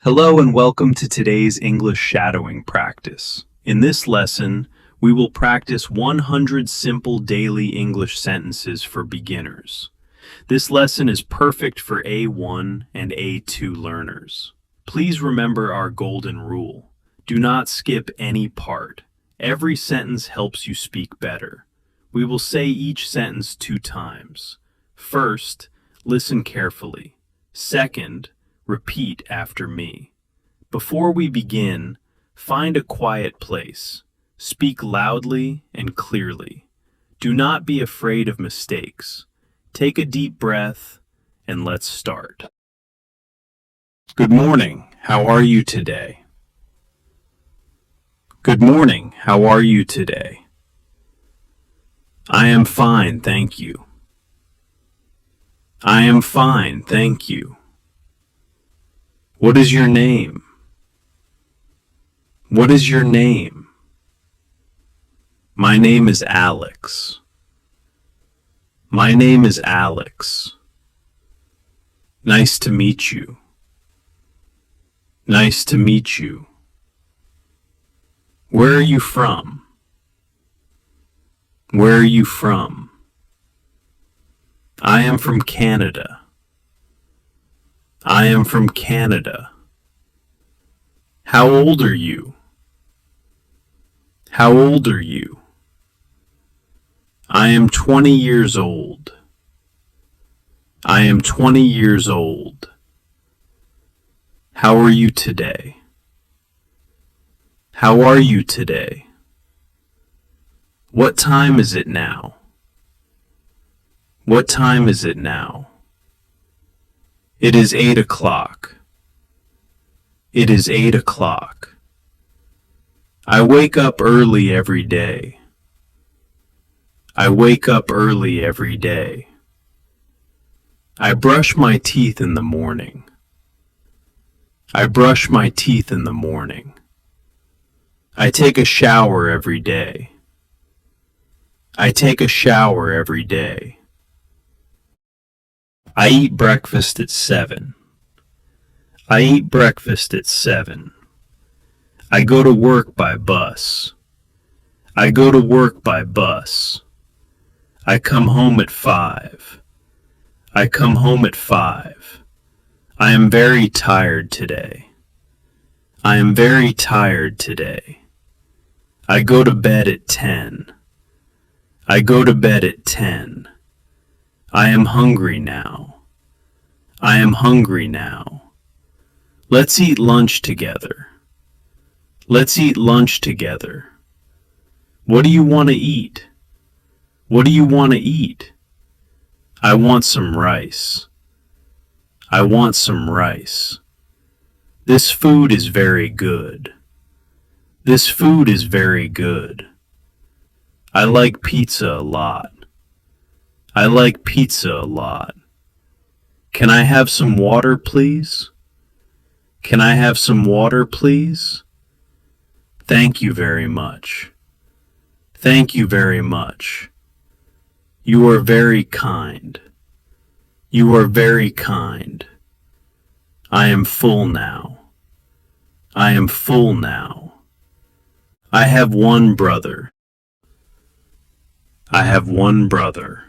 Hello and welcome to today's English shadowing practice. In this lesson, we will practice 100 simple daily English sentences for beginners. This lesson is perfect for A1 and A2 learners. Please remember our golden rule. Do not skip any part. Every sentence helps you speak better. We will say each sentence 2 times. First, listen carefully. Second, repeat after me. Before we begin, find a quiet place. Speak loudly and clearly. Do not be afraid of mistakes. Take a deep breath and let's start. Good morning. How are you today? Good morning. How are you today? I am fine, thank you. I am fine, thank you. What is your name? What is your name? My name is Alex. My name is Alex. Nice to meet you. Nice to meet you. Where are you from? Where are you from? I am from Canada. I am from Canada. How old are you? How old are you? I am 20 years old. I am 20 years old. How are you today? How are you today? What time is it now? What time is it now? It is 8 o'clock. It is 8 o'clock. I wake up early every day. I wake up early every day. I brush my teeth in the morning. I brush my teeth in the morning. I take a shower every day. I take a shower every day. I eat breakfast at 7. I eat breakfast at 7. I go to work by bus. I go to work by bus. I come home at 5. I come home at 5. I am very tired today. I am very tired today. I go to bed at 10. I go to bed at 10. I am hungry now. I am hungry now. Let's eat lunch together. Let's eat lunch together. What do you want to eat? What do you want to eat? I want some rice. I want some rice. This food is very good. This food is very good. I like pizza a lot. I like pizza a lot. Can I have some water, please? Can I have some water, please? Thank you very much. Thank you very much. You are very kind. You are very kind. I am full now. I am full now. I have one brother. I have one brother.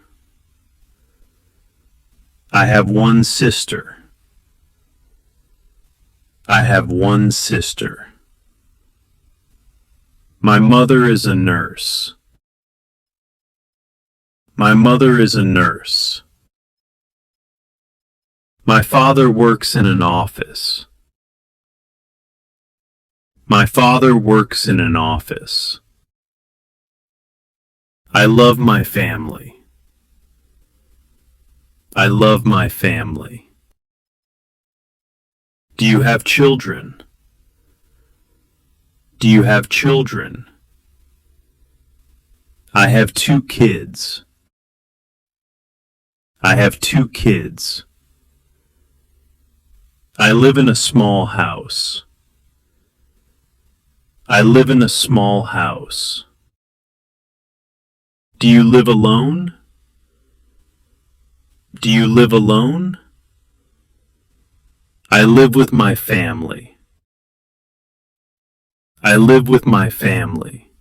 I have one sister. I have one sister. My mother is a nurse. My mother is a nurse. My father works in an office. My father works in an office. I love my family. I love my family. Do you have children? Do you have children? I have 2 kids. I have 2 kids. I live in a small house. I live in a small house. Do you live alone? Do you live alone? I live with my family. I live with my family.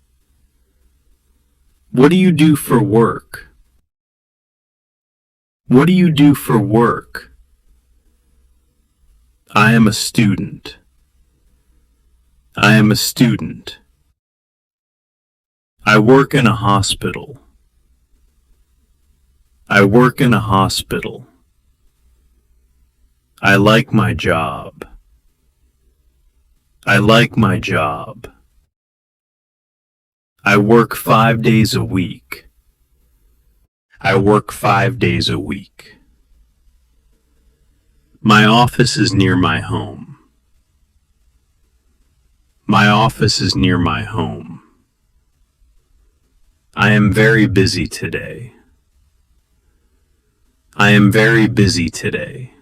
What do you do for work? What do you do for work? I am a student. I am a student. I work in a hospital. I work in a hospital. I like my job. I like my job. I work 5 days a week. I work 5 days a week. My office is near my home. My office is near my home. I am very busy today. I am very busy today.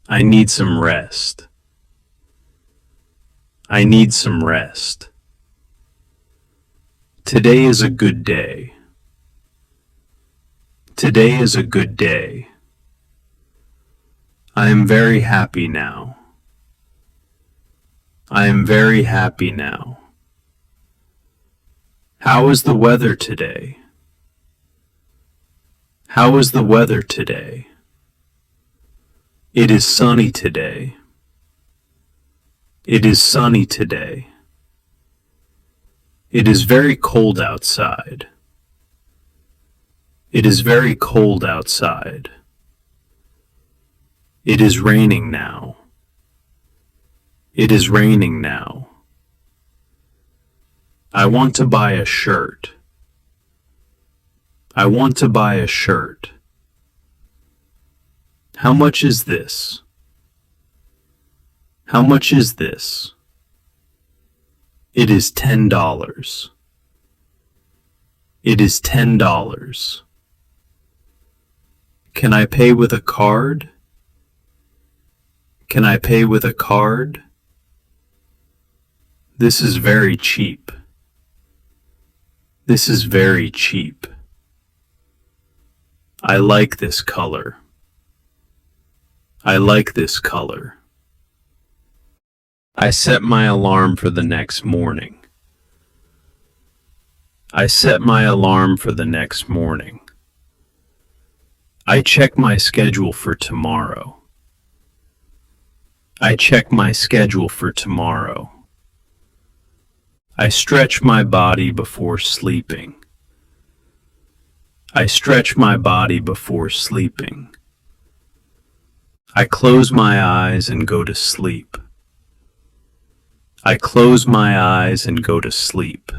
I need some rest. I need some rest. Today is a good day. Today is a good day. I am very happy now. I am very happy now. How is the weather today? How is the weather today? It is sunny today. It is sunny today. It is very cold outside. It is very cold outside. It is raining now. It is raining now. I want to buy a shirt. I want to buy a shirt. How much is this? How much is this? It is $10. It is $10. Can I pay with a card? Can I pay with a card? This is very cheap. This is very cheap. I like this color. I like this color. I set my alarm for the next morning. I set my alarm for the next morning. I check my schedule for tomorrow. I check my schedule for tomorrow. I stretch my body before sleeping. I stretch my body before sleeping. I close my eyes and go to sleep. I close my eyes and go to sleep.